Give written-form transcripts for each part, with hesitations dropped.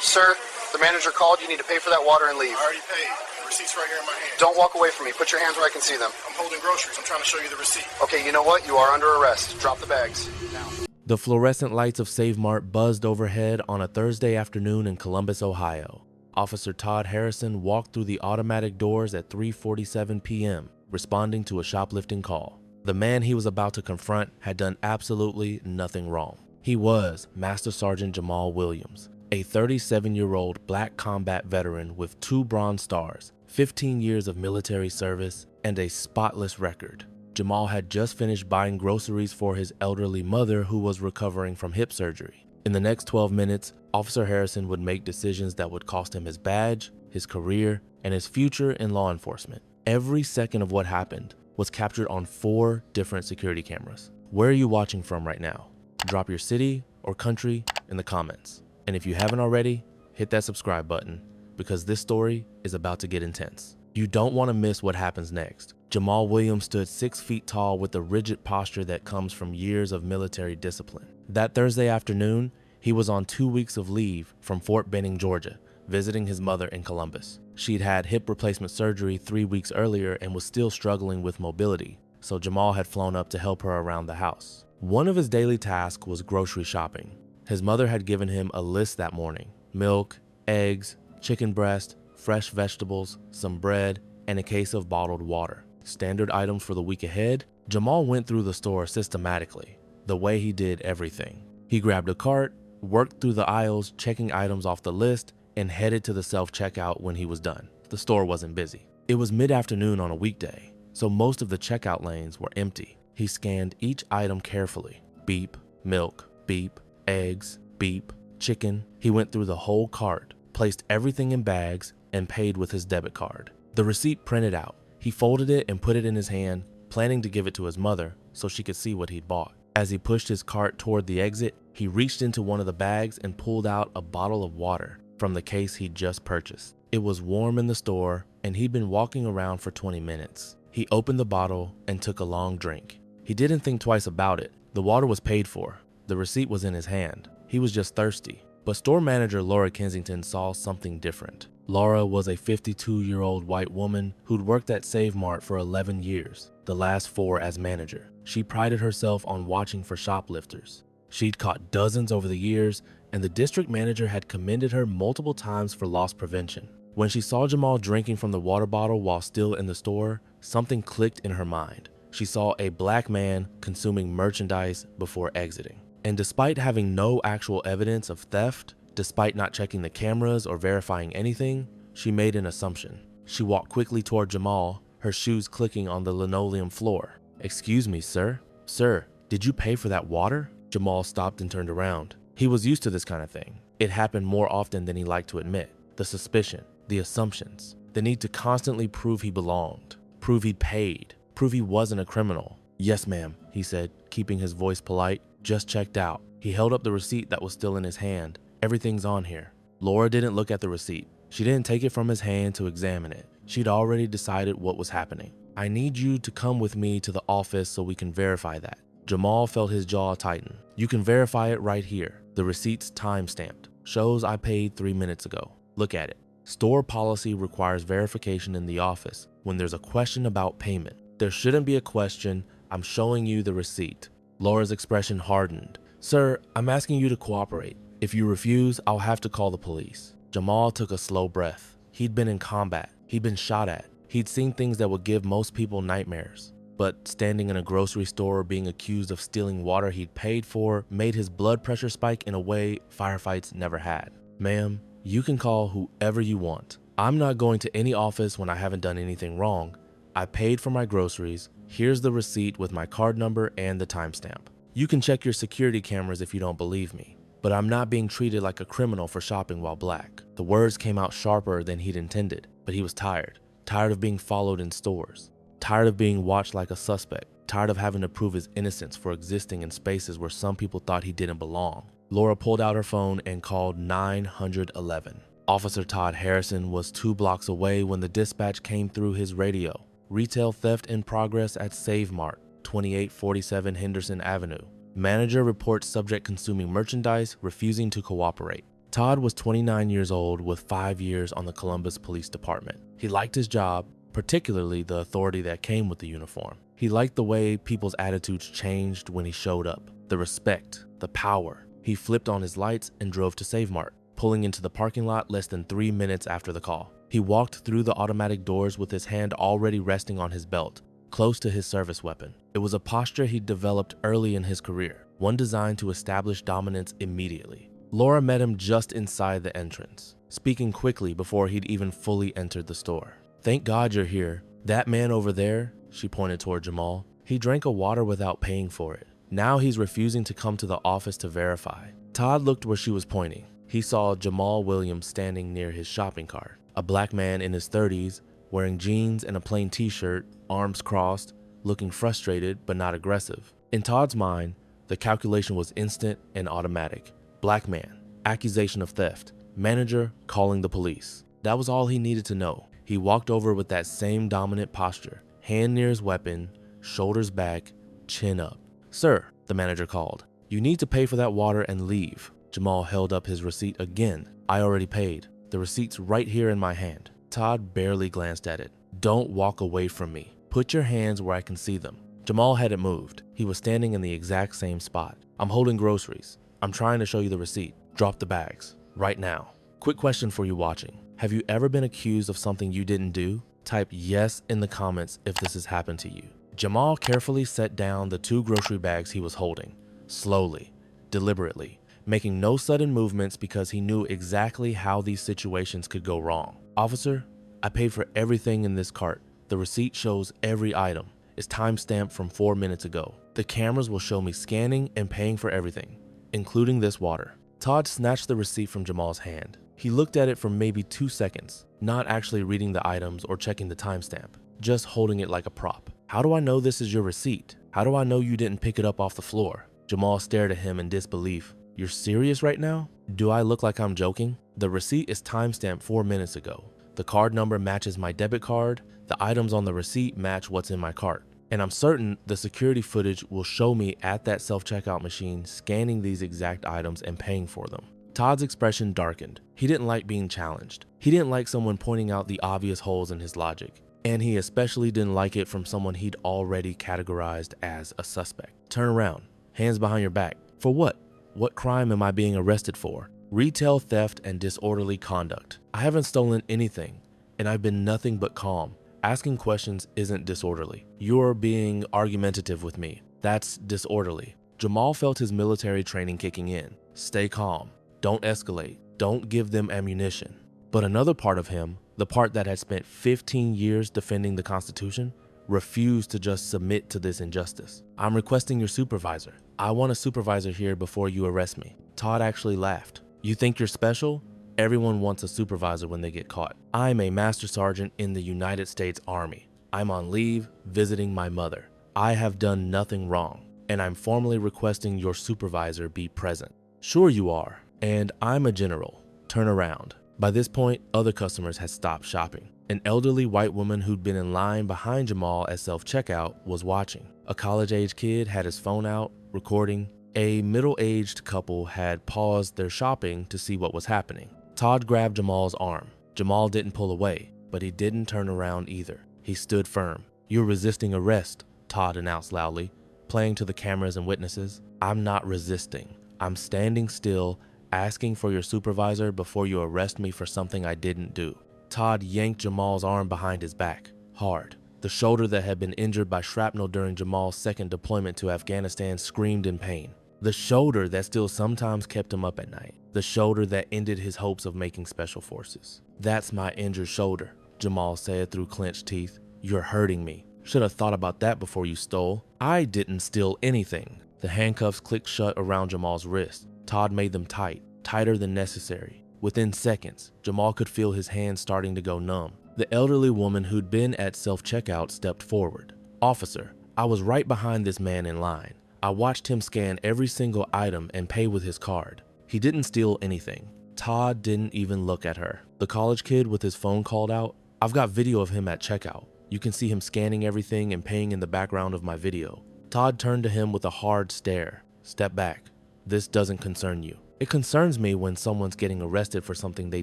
Sir, the manager called. You need to pay for that water and leave. I already paid. The receipt's right here in my hand. Don't walk away from me. Put your hands where I can see them. I'm holding groceries. I'm trying to show you the receipt. Okay, you know what? You are under arrest. Drop the bags. Now. The fluorescent lights of Save Mart buzzed overhead on a Thursday afternoon in Columbus, Ohio. Officer Todd Harrison walked through the automatic doors at 3:47 p.m., responding to a shoplifting call. The man he was about to confront had done absolutely nothing wrong. He was Master Sergeant Jamal Williams, a 37-year-old black combat veteran with 2 Bronze Stars, 15 years of military service, and a spotless record. Jamal had just finished buying groceries for his elderly mother who was recovering from hip surgery. In the next 12 minutes, Officer Harrison would make decisions that would cost him his badge, his career, and his future in law enforcement. Every second of what happened was captured on 4 different security cameras. Where are you watching from right now? Drop your city or country in the comments. And if you haven't already, hit that subscribe button because this story is about to get intense. You don't want to miss what happens next. Jamal Williams stood 6 feet tall with the rigid posture that comes from years of military discipline. That Thursday afternoon, he was on 2 weeks of leave from Fort Benning, Georgia, visiting his mother in Columbus. She'd had hip replacement surgery 3 weeks earlier and was still struggling with mobility, so Jamal had flown up to help her around the house. One of his daily tasks was grocery shopping. His mother had given him a list that morning: milk, eggs, chicken breast, fresh vegetables, some bread, and a case of bottled water. Standard items for the week ahead. Jamal went through the store systematically, the way he did everything. He grabbed a cart, worked through the aisles, checking items off the list, and headed to the self-checkout when he was done. The store wasn't busy. It was mid-afternoon on a weekday, so most of the checkout lanes were empty. He scanned each item carefully. Beep, milk, beep, eggs, beep, chicken. He went through the whole cart, placed everything in bags, and paid with his debit card. The receipt printed out. He folded it and put it in his hand, planning to give it to his mother so she could see what he'd bought. As he pushed his cart toward the exit, he reached into one of the bags and pulled out a bottle of water from the case he'd just purchased. It was warm in the store, and he'd been walking around for 20 minutes. He opened the bottle and took a long drink. He didn't think twice about it. The water was paid for. The receipt was in his hand. He was just thirsty. But store manager Laura Kensington saw something different. Laura was a 52-year-old white woman who'd worked at Save Mart for 11 years, the last 4 as manager. She prided herself on watching for shoplifters. She'd caught dozens over the years, and the district manager had commended her multiple times for loss prevention. When she saw Jamal drinking from the water bottle while still in the store, something clicked in her mind. She saw a black man consuming merchandise before exiting. And despite having no actual evidence of theft, despite not checking the cameras or verifying anything, she made an assumption. She walked quickly toward Jamal, her shoes clicking on the linoleum floor. "Excuse me, sir. Sir, did you pay for that water?" Jamal stopped and turned around. He was used to this kind of thing. It happened more often than he liked to admit. The suspicion, the assumptions, the need to constantly prove he belonged, prove he'd paid, prove he wasn't a criminal. "Yes, ma'am," he said, keeping his voice polite. "Just checked out." He held up the receipt that was still in his hand. "Everything's on here." Laura didn't look at the receipt. She didn't take it from his hand to examine it. She'd already decided what was happening. "I need you to come with me to the office so we can verify that." Jamal felt his jaw tighten. "You can verify it right here. The receipt's time-stamped. Shows I paid 3 minutes ago. Look at it." Store policy requires verification in the office when there's a question about payment. There shouldn't be a question. "I'm showing you the receipt." Laura's expression hardened. "Sir, I'm asking you to cooperate. If you refuse, I'll have to call the police." Jamal took a slow breath. He'd been in combat. He'd been shot at. He'd seen things that would give most people nightmares. But standing in a grocery store being accused of stealing water he'd paid for made his blood pressure spike in a way firefights never had. "Ma'am, you can call whoever you want. I'm not going to any office when I haven't done anything wrong. I paid for my groceries. Here's the receipt with my card number and the timestamp. You can check your security cameras if you don't believe me. But I'm not being treated like a criminal for shopping while black." The words came out sharper than he'd intended, but he was tired. Tired of being followed in stores. Tired of being watched like a suspect. Tired of having to prove his innocence for existing in spaces where some people thought he didn't belong. Laura pulled out her phone and called 911. Officer Todd Harrison was 2 blocks away when the dispatch came through his radio. "Retail theft in progress at Save Mart, 2847 Henderson Avenue. Manager reports subject consuming merchandise, refusing to cooperate." Todd was 29 years old with 5 years on the Columbus Police Department. He liked his job, particularly the authority that came with the uniform. He liked the way people's attitudes changed when he showed up, the respect, the power. He flipped on his lights and drove to Save Mart, pulling into the parking lot less than 3 minutes after the call. He walked through the automatic doors with his hand already resting on his belt, close to his service weapon. It was a posture he'd developed early in his career, one designed to establish dominance immediately. Laura met him just inside the entrance, speaking quickly before he'd even fully entered the store. "Thank God you're here. That man over there," she pointed toward Jamal, "he drank a water without paying for it. Now he's refusing to come to the office to verify." Todd looked where she was pointing. He saw Jamal Williams standing near his shopping cart, a black man in his 30s, wearing jeans and a plain t-shirt, arms crossed, looking frustrated but not aggressive. In Todd's mind, the calculation was instant and automatic. Black man, accusation of theft, manager calling the police. That was all he needed to know. He walked over with that same dominant posture, hand near his weapon, shoulders back, chin up. "Sir," the manager called, "you need to pay for that water and leave." Jamal held up his receipt again. "I already paid. The receipt's right here in my hand." Todd barely glanced at it. "Don't walk away from me. Put your hands where I can see them." Jamal hadn't moved. He was standing in the exact same spot. "I'm holding groceries. I'm trying to show you the receipt. Drop the bags. Right now." Quick question for you watching. Have you ever been accused of something you didn't do? Type yes in the comments if this has happened to you. Jamal carefully set down the 2 grocery bags he was holding, slowly, deliberately, making no sudden movements because he knew exactly how these situations could go wrong. "Officer, I paid for everything in this cart. The receipt shows every item. It's timestamped from 4 minutes ago. The cameras will show me scanning and paying for everything, including this water." Todd snatched the receipt from Jamal's hand. He looked at it for maybe 2 seconds, not actually reading the items or checking the timestamp, just holding it like a prop. "How do I know this is your receipt? How do I know you didn't pick it up off the floor?" Jamal stared at him in disbelief. "You're serious right now? Do I look like I'm joking? The receipt is timestamped 4 minutes ago. The card number matches my debit card. The items on the receipt match what's in my cart. And I'm certain the security footage will show me at that self-checkout machine scanning these exact items and paying for them." Todd's expression darkened. He didn't like being challenged. He didn't like someone pointing out the obvious holes in his logic. And he especially didn't like it from someone he'd already categorized as a suspect. "Turn around. Hands behind your back." "For what? What crime am I being arrested for?" "Retail theft and disorderly conduct. I haven't stolen anything, and I've been nothing but calm. Asking questions isn't disorderly. You're being argumentative with me. That's disorderly." Jamal felt his military training kicking in. Stay calm. Don't escalate. Don't give them ammunition. But another part of him, the part that had spent 15 years defending the Constitution, refused to just submit to this injustice. "I'm requesting your supervisor. I want a supervisor here before you arrest me." Todd actually laughed. "You think you're special? Everyone wants a supervisor when they get caught. I'm a master sergeant in the United States Army. I'm on leave visiting my mother. I have done nothing wrong, and I'm formally requesting your supervisor be present." "Sure you are, and I'm a general. Turn around." By this point, other customers had stopped shopping. An elderly white woman who'd been in line behind Jamal at self-checkout was watching. A college-age kid had his phone out, recording. A middle-aged couple had paused their shopping to see what was happening. Todd grabbed Jamal's arm. Jamal didn't pull away, but he didn't turn around either. He stood firm. "You're resisting arrest," Todd announced loudly, playing to the cameras and witnesses. "I'm not resisting. I'm standing still, asking for your supervisor before you arrest me for something I didn't do." Todd yanked Jamal's arm behind his back, hard. The shoulder that had been injured by shrapnel during Jamal's second deployment to Afghanistan screamed in pain. The shoulder that still sometimes kept him up at night. The shoulder that ended his hopes of making special forces. "That's my injured shoulder," Jamal said through clenched teeth. "You're hurting me. Should have thought about that before you stole." "I didn't steal anything." The handcuffs clicked shut around Jamal's wrist. Todd made them tight, tighter than necessary. Within seconds, Jamal could feel his hands starting to go numb. The elderly woman who'd been at self-checkout stepped forward. "Officer, I was right behind this man in line. I watched him scan every single item and pay with his card. He didn't steal anything." Todd didn't even look at her. The college kid with his phone called out, "I've got video of him at checkout. You can see him scanning everything and paying in the background of my video." Todd turned to him with a hard stare. "Step back. This doesn't concern you." It concerns me when someone's getting arrested for something they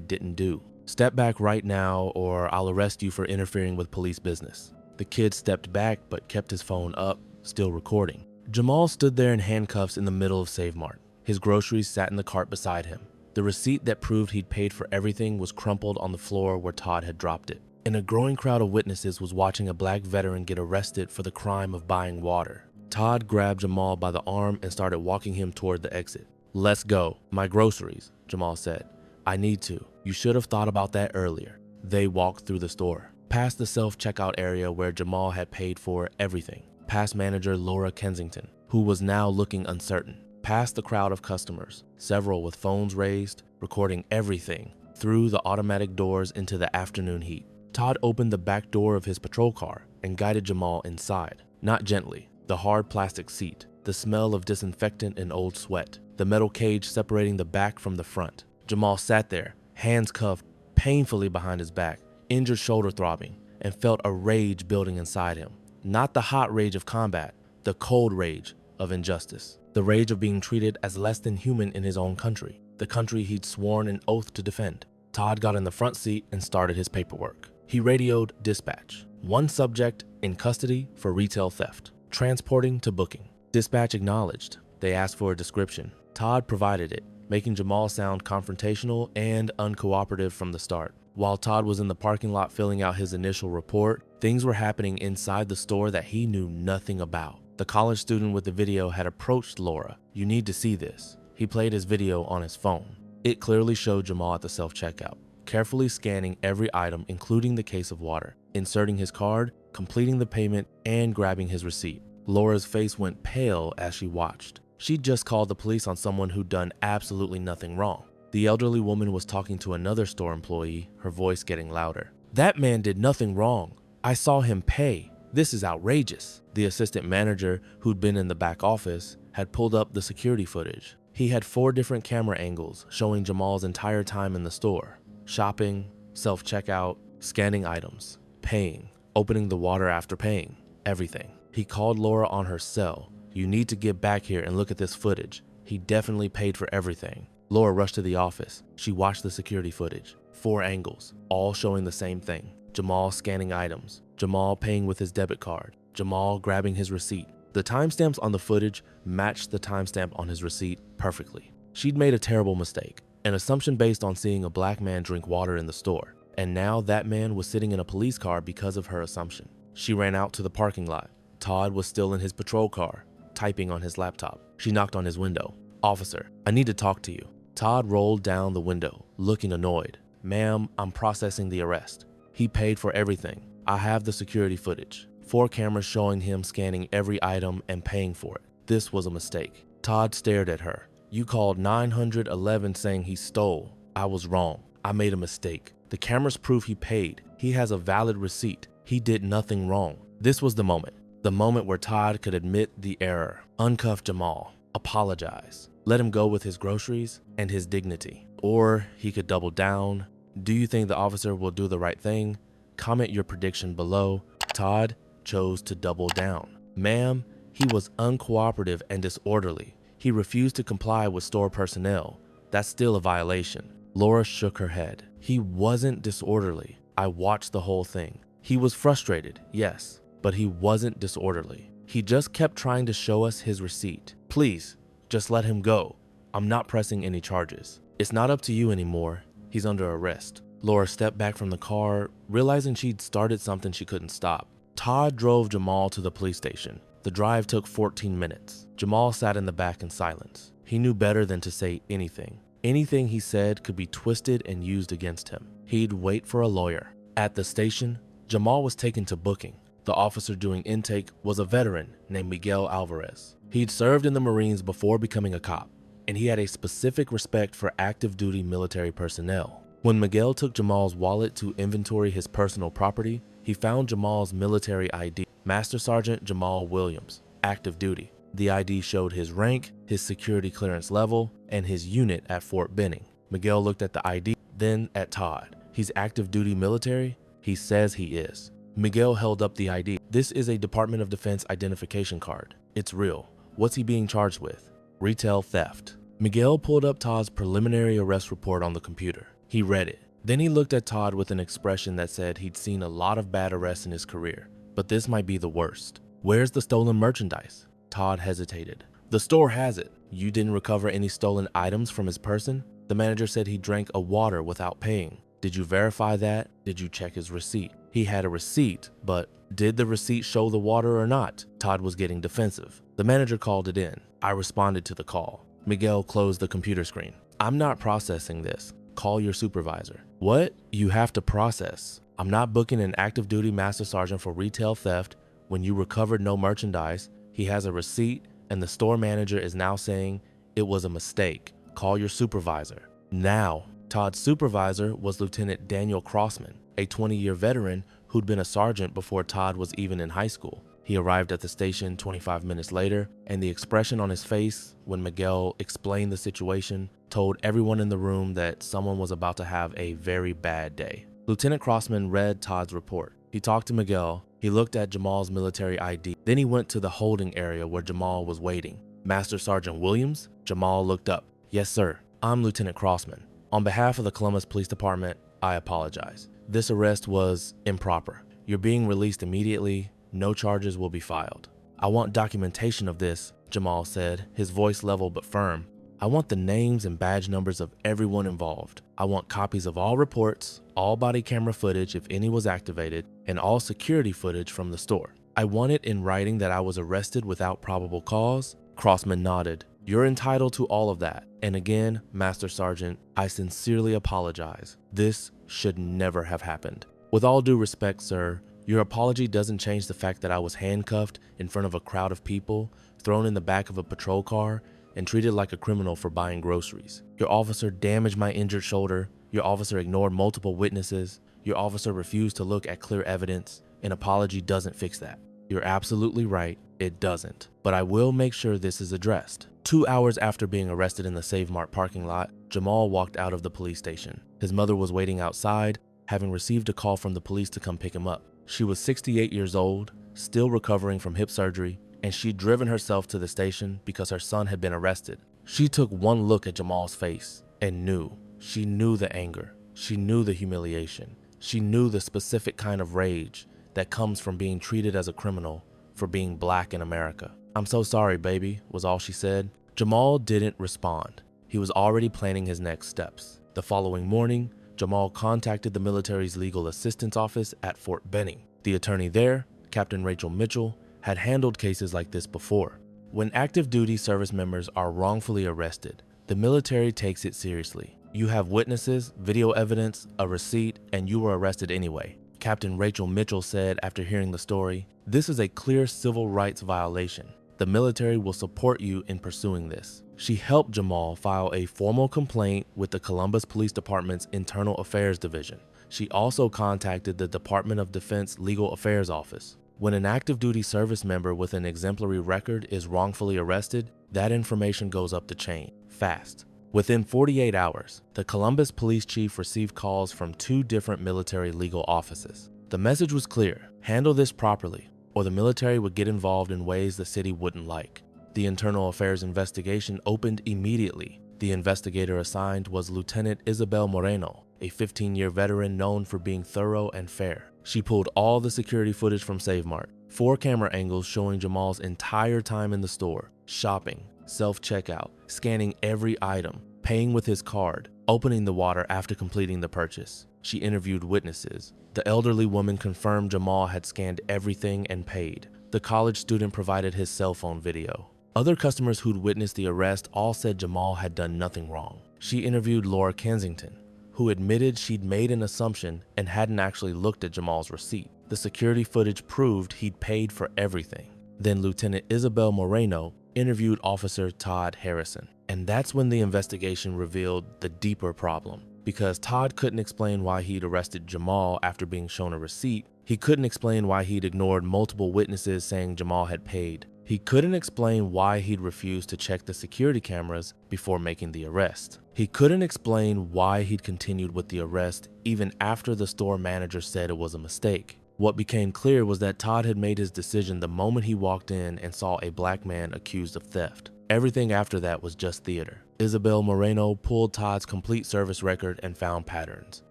didn't do. Step back right now or I'll arrest you for interfering with police business. The kid stepped back but kept his phone up, still recording. Jamal stood there in handcuffs in the middle of Save Mart. His groceries sat in the cart beside him. The receipt that proved he'd paid for everything was crumpled on the floor where Todd had dropped it. And a growing crowd of witnesses was watching a black veteran get arrested for the crime of buying water. Todd grabbed Jamal by the arm and started walking him toward the exit. "Let's go. My groceries," Jamal said. "I need to. You should have thought about that earlier." They walked through the store, past the self-checkout area where Jamal had paid for everything, past manager Laura Kensington, who was now looking uncertain, past the crowd of customers, several with phones raised, recording everything, through the automatic doors into the afternoon heat. Todd opened the back door of his patrol car and guided Jamal inside, not gently. The hard plastic seat, the smell of disinfectant and old sweat, the metal cage separating the back from the front. Jamal sat there, hands cuffed painfully behind his back, injured shoulder throbbing, and felt a rage building inside him. Not the hot rage of combat, the cold rage of injustice. The rage of being treated as less than human in his own country, the country he'd sworn an oath to defend. Todd got in the front seat and started his paperwork. He radioed dispatch. One subject in custody for retail theft. Transporting to booking. Dispatch acknowledged. They asked for a description. Todd provided it, making Jamal sound confrontational and uncooperative from the start. While Todd was in the parking lot filling out his initial report, things were happening inside the store that he knew nothing about. The college student with the video had approached Laura. "You need to see this." He played his video on his phone. It clearly showed Jamal at the self-checkout, carefully scanning every item, including the case of water, inserting his card, completing the payment, and grabbing his receipt. Laura's face went pale as she watched. She'd just called the police on someone who'd done absolutely nothing wrong. The elderly woman was talking to another store employee, her voice getting louder. "That man did nothing wrong. I saw him pay. This is outrageous." The assistant manager, who'd been in the back office, had pulled up the security footage. He had 4 different camera angles showing Jamal's entire time in the store. Shopping, self-checkout, scanning items, paying, opening the water after paying, everything. He called Laura on her cell. "You need to get back here and look at this footage. He definitely paid for everything." Laura rushed to the office. She watched the security footage. 4 angles, all showing the same thing. Jamal scanning items, Jamal paying with his debit card, Jamal grabbing his receipt. The timestamps on the footage matched the timestamp on his receipt perfectly. She'd made a terrible mistake, an assumption based on seeing a black man drink water in the store. And now that man was sitting in a police car because of her assumption. She ran out to the parking lot. Todd was still in his patrol car, typing on his laptop. She knocked on his window. "Officer, I need to talk to you." Todd rolled down the window, looking annoyed. "Ma'am, I'm processing the arrest. He paid for everything. I have the security footage. 4 cameras showing him scanning every item and paying for it. This was a mistake." Todd stared at her. "You called 911 saying he stole. I was wrong. I made a mistake. The cameras prove he paid. He has a valid receipt. He did nothing wrong." This was the moment where Todd could admit the error, uncuff Jamal, apologize, let him go with his groceries and his dignity. Or he could double down. Do you think the officer will do the right thing? Comment your prediction below. Todd chose to double down. "Ma'am, he was uncooperative and disorderly. He refused to comply with store personnel. That's still a violation." Laura shook her head. "He wasn't disorderly. I watched the whole thing. He was frustrated, yes, but he wasn't disorderly. He just kept trying to show us his receipt. Please, just let him go. I'm not pressing any charges. It's not up to you anymore. He's under arrest." Laura stepped back from the car, realizing she'd started something she couldn't stop. Todd drove Jamal to the police station. The drive took 14 minutes. Jamal sat in the back in silence. He knew better than to say anything. Anything he said could be twisted and used against him. He'd wait for a lawyer. At the station, Jamal was taken to booking. The officer doing intake was a veteran named Miguel Alvarez. He'd served in the Marines before becoming a cop, and he had a specific respect for active duty military personnel. When Miguel took Jamal's wallet to inventory his personal property, he found Jamal's military ID, Master Sergeant Jamal Williams, active duty. The ID showed his rank, his security clearance level, and his unit at Fort Benning. Miguel looked at the ID, then at Todd. "He's active duty military? He says he is." Miguel held up the ID. "This is a Department of Defense identification card. It's real. What's he being charged with?" "Retail theft." Miguel pulled up Todd's preliminary arrest report on the computer. He read it. Then he looked at Todd with an expression that said he'd seen a lot of bad arrests in his career, but this might be the worst. Where's the stolen merchandise? Todd hesitated. The store has it. You didn't recover any stolen items from his person? The manager said he drank a water without paying. Did you verify that? Did you check his receipt? He had a receipt, but did the receipt show the water or not? Todd was getting defensive. The manager called it in. I responded to the call. Miguel closed the computer screen. I'm not processing this. Call your supervisor. What? You have to process. I'm not booking an active duty master sergeant for retail theft when you recovered no merchandise. He has a receipt and the store manager is now saying it was a mistake. Call your supervisor. Now. Todd's supervisor was Lieutenant Daniel Crossman, a 20-year veteran who'd been a sergeant before Todd was even in high school. He arrived at the station 25 minutes later, and the expression on his face when Miguel explained the situation told everyone in the room that someone was about to have a very bad day. Lieutenant Crossman read Todd's report. He talked to Miguel. He looked at Jamal's military ID. Then he went to the holding area where Jamal was waiting. Master Sergeant Williams? Jamal looked up. Yes, sir. I'm Lieutenant Crossman. On behalf of the Columbus Police Department, I apologize. This arrest was improper. You're being released immediately. No charges will be filed. I want documentation of this, Jamal said, his voice level but firm. I want the names and badge numbers of everyone involved. I want copies of all reports, all body camera footage if any was activated, and all security footage from the store. I want it in writing that I was arrested without probable cause. Crossman nodded. You're entitled to all of that. And again, Master Sergeant, I sincerely apologize. This should never have happened. With all due respect, sir, your apology doesn't change the fact that I was handcuffed in front of a crowd of people, thrown in the back of a patrol car, and treated like a criminal for buying groceries. Your officer damaged my injured shoulder. Your officer ignored multiple witnesses. Your officer refused to look at clear evidence. An apology doesn't fix that. You're absolutely right, it doesn't. But I will make sure this is addressed. 2 hours after being arrested in the Save Mart parking lot, Jamal walked out of the police station. His mother was waiting outside, having received a call from the police to come pick him up. She was 68 years old, still recovering from hip surgery, and she'd driven herself to the station because her son had been arrested. She took one look at Jamal's face and knew. She knew the anger. She knew the humiliation. She knew the specific kind of rage that comes from being treated as a criminal for being black in America. I'm so sorry, baby, was all she said. Jamal didn't respond. He was already planning his next steps. The following morning, Jamal contacted the military's legal assistance office at Fort Benning. The attorney there, Captain Rachel Mitchell, had handled cases like this before. When active duty service members are wrongfully arrested, the military takes it seriously. You have witnesses, video evidence, a receipt, and you were arrested anyway. Captain Rachel Mitchell said after hearing the story, "This is a clear civil rights violation. The military will support you in pursuing this." She helped Jamal file a formal complaint with the Columbus Police Department's Internal Affairs Division. She also contacted the Department of Defense Legal Affairs Office. When an active duty service member with an exemplary record is wrongfully arrested, that information goes up the chain, fast. Within 48 hours, the Columbus police chief received calls from 2 different military legal offices. The message was clear: handle this properly, or the military would get involved in ways the city wouldn't like. The internal affairs investigation opened immediately. The investigator assigned was Lieutenant Isabel Moreno, a 15-year veteran known for being thorough and fair. She pulled all the security footage from Save Mart, 4 camera angles showing Jamal's entire time in the store, shopping, self-checkout, scanning every item, paying with his card, opening the water after completing the purchase. She interviewed witnesses. The elderly woman confirmed Jamal had scanned everything and paid. The college student provided his cell phone video. Other customers who'd witnessed the arrest all said Jamal had done nothing wrong. She interviewed Laura Kensington, who admitted she'd made an assumption and hadn't actually looked at Jamal's receipt. The security footage proved he'd paid for everything. Then Lieutenant Isabel Moreno interviewed Officer Todd Harrison. And that's when the investigation revealed the deeper problem. Because Todd couldn't explain why he'd arrested Jamal after being shown a receipt, he couldn't explain why he'd ignored multiple witnesses saying Jamal had paid. He couldn't explain why he'd refused to check the security cameras before making the arrest. He couldn't explain why he'd continued with the arrest even after the store manager said it was a mistake. What became clear was that Todd had made his decision the moment he walked in and saw a black man accused of theft. Everything after that was just theater. Isabel Moreno pulled Todd's complete service record and found patterns.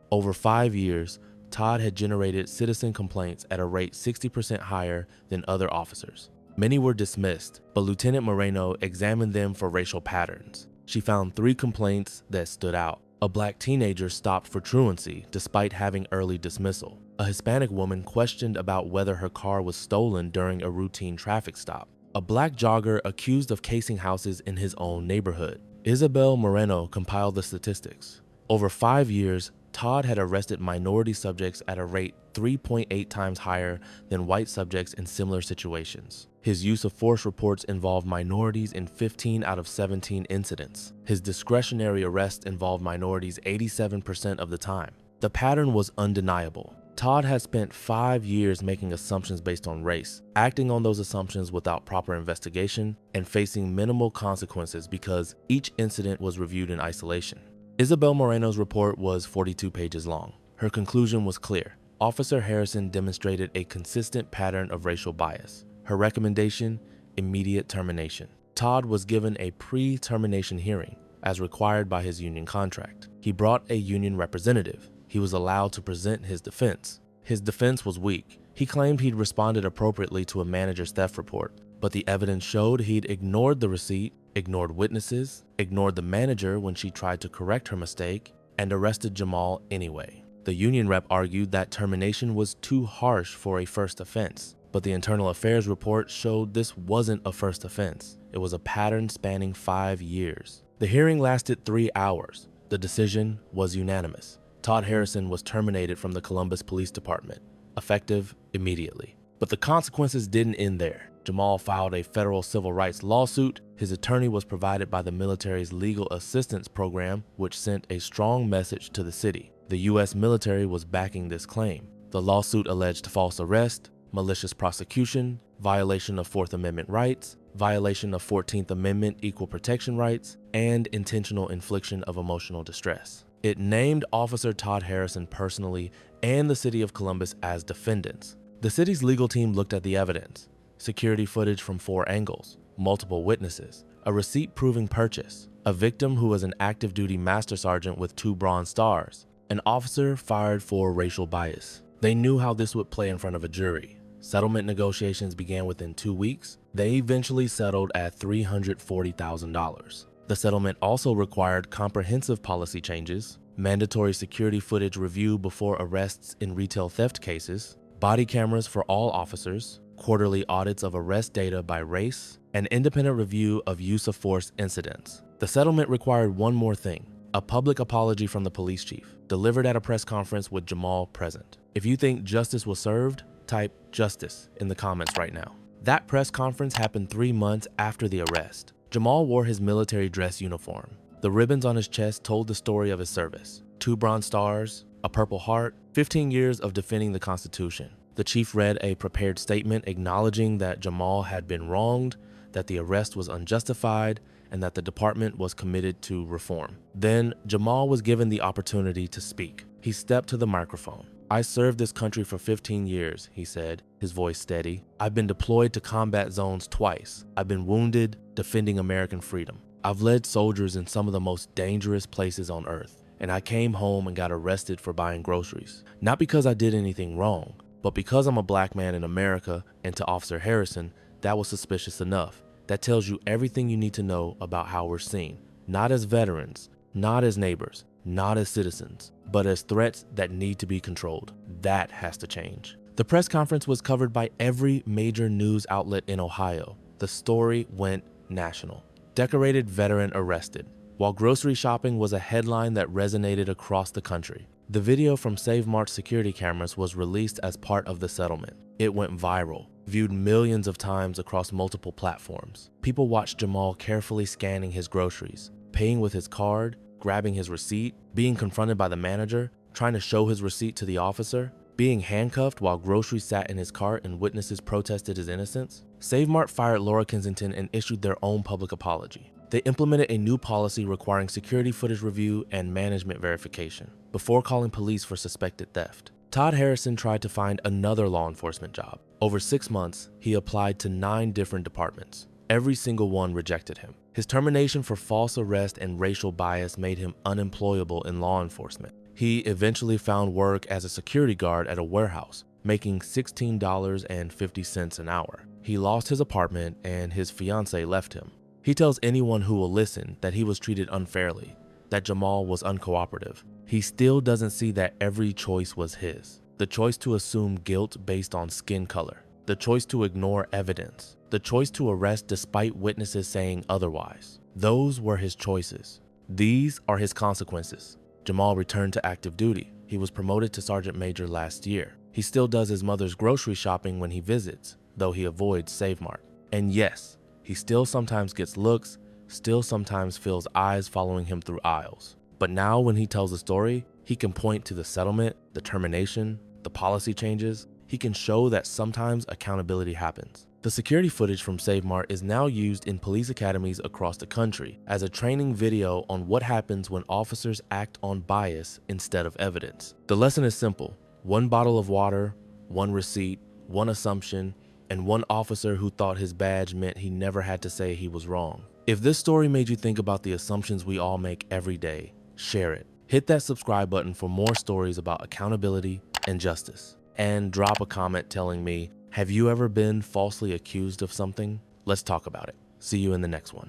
Over 5 years, Todd had generated citizen complaints at a rate 60% higher than other officers. Many were dismissed, but Lieutenant Moreno examined them for racial patterns. She found 3 complaints that stood out. A black teenager stopped for truancy despite having early dismissal. A Hispanic woman questioned about whether her car was stolen during a routine traffic stop. A black jogger accused of casing houses in his own neighborhood. Isabel Moreno compiled the statistics. Over 5 years, Todd had arrested minority subjects at a rate 3.8 times higher than white subjects in similar situations. His use of force reports involved minorities in 15 out of 17 incidents. His discretionary arrests involved minorities 87% of the time. The pattern was undeniable. Todd had spent 5 years making assumptions based on race, acting on those assumptions without proper investigation, and facing minimal consequences because each incident was reviewed in isolation. Isabel Moreno's report was 42 pages long. Her conclusion was clear. Officer Harrison demonstrated a consistent pattern of racial bias. Her recommendation: immediate termination. Todd was given a pre-termination hearing, as required by his union contract. He brought a union representative. He was allowed to present his defense. His defense was weak. He claimed he'd responded appropriately to a manager's theft report, but the evidence showed he'd ignored the receipt, ignored witnesses, ignored the manager when she tried to correct her mistake, and arrested Jamal anyway. The union rep argued that termination was too harsh for a first offense, but the internal affairs report showed this wasn't a first offense. It was a pattern spanning 5 years. The hearing lasted 3 hours. The decision was unanimous. Todd Harrison was terminated from the Columbus Police Department, effective immediately. But the consequences didn't end there. Jamal filed a federal civil rights lawsuit. His attorney was provided by the military's legal assistance program, which sent a strong message to the city. The U.S. military was backing this claim. The lawsuit alleged false arrest, malicious prosecution, violation of Fourth Amendment rights, violation of 14th Amendment equal protection rights, and intentional infliction of emotional distress. It named Officer Todd Harrison personally and the city of Columbus as defendants. The city's legal team looked at the evidence: security footage from 4 angles, multiple witnesses, a receipt proving purchase, a victim who was an active duty master sergeant with 2 Bronze Stars, an officer fired for racial bias. They knew how this would play in front of a jury. Settlement negotiations began within 2 weeks. They eventually settled at $340,000. The settlement also required comprehensive policy changes, mandatory security footage review before arrests in retail theft cases, body cameras for all officers, quarterly audits of arrest data by race, and independent review of use of force incidents. The settlement required one more thing: a public apology from the police chief, delivered at a press conference with Jamal present. If you think justice was served, type "justice" in the comments right now. That press conference happened 3 months after the arrest. Jamal wore his military dress uniform. The ribbons on his chest told the story of his service: 2 Bronze Stars, a Purple Heart, 15 years of defending the Constitution. The chief read a prepared statement acknowledging that Jamal had been wronged, that the arrest was unjustified, and that the department was committed to reform. Then Jamal was given the opportunity to speak. He stepped to the microphone. "I served this country for 15 years, he said, his voice steady. "I've been deployed to combat zones twice. I've been wounded defending American freedom. I've led soldiers in some of the most dangerous places on earth. And I came home and got arrested for buying groceries. Not because I did anything wrong, but because I'm a black man in America, and to Officer Harrison, that was suspicious enough. That tells you everything you need to know about how we're seen. Not as veterans, not as neighbors, not as citizens, but as threats that need to be controlled. That has to change." The press conference was covered by every major news outlet in Ohio. The story went national. Decorated veteran arrested. While grocery shopping was a headline that resonated across the country. The video from Save Mart's security cameras was released as part of the settlement. It went viral, viewed millions of times across multiple platforms. People watched Jamal carefully scanning his groceries, paying with his card, grabbing his receipt, being confronted by the manager, trying to show his receipt to the officer, being handcuffed while groceries sat in his cart and witnesses protested his innocence. Save Mart fired Laura Kensington and issued their own public apology. They implemented a new policy requiring security footage review and management verification before calling police for suspected theft. Todd Harrison tried to find another law enforcement job. Over 6 months, he applied to 9 different departments. Every single one rejected him. His termination for false arrest and racial bias made him unemployable in law enforcement. He eventually found work as a security guard at a warehouse, making $16.50 an hour. He lost his apartment and his fiancée left him. He tells anyone who will listen that he was treated unfairly, that Jamal was uncooperative. He still doesn't see that every choice was his. The choice to assume guilt based on skin color, the choice to ignore evidence, the choice to arrest despite witnesses saying otherwise. Those were his choices. These are his consequences. Jamal returned to active duty. He was promoted to sergeant major last year. He still does his mother's grocery shopping when he visits, though he avoids Save Mart. And yes, he still sometimes gets looks, still sometimes feels eyes following him through aisles. But now when he tells a story, he can point to the settlement, the termination, the policy changes. He can show that sometimes accountability happens. The security footage from Save Mart is now used in police academies across the country as a training video on what happens when officers act on bias instead of evidence. The lesson is simple: one bottle of water, one receipt, one assumption, and one officer who thought his badge meant he never had to say he was wrong. If this story made you think about the assumptions we all make every day, share it. Hit that subscribe button for more stories about accountability and justice. And drop a comment telling me, have you ever been falsely accused of something? Let's talk about it. See you in the next one.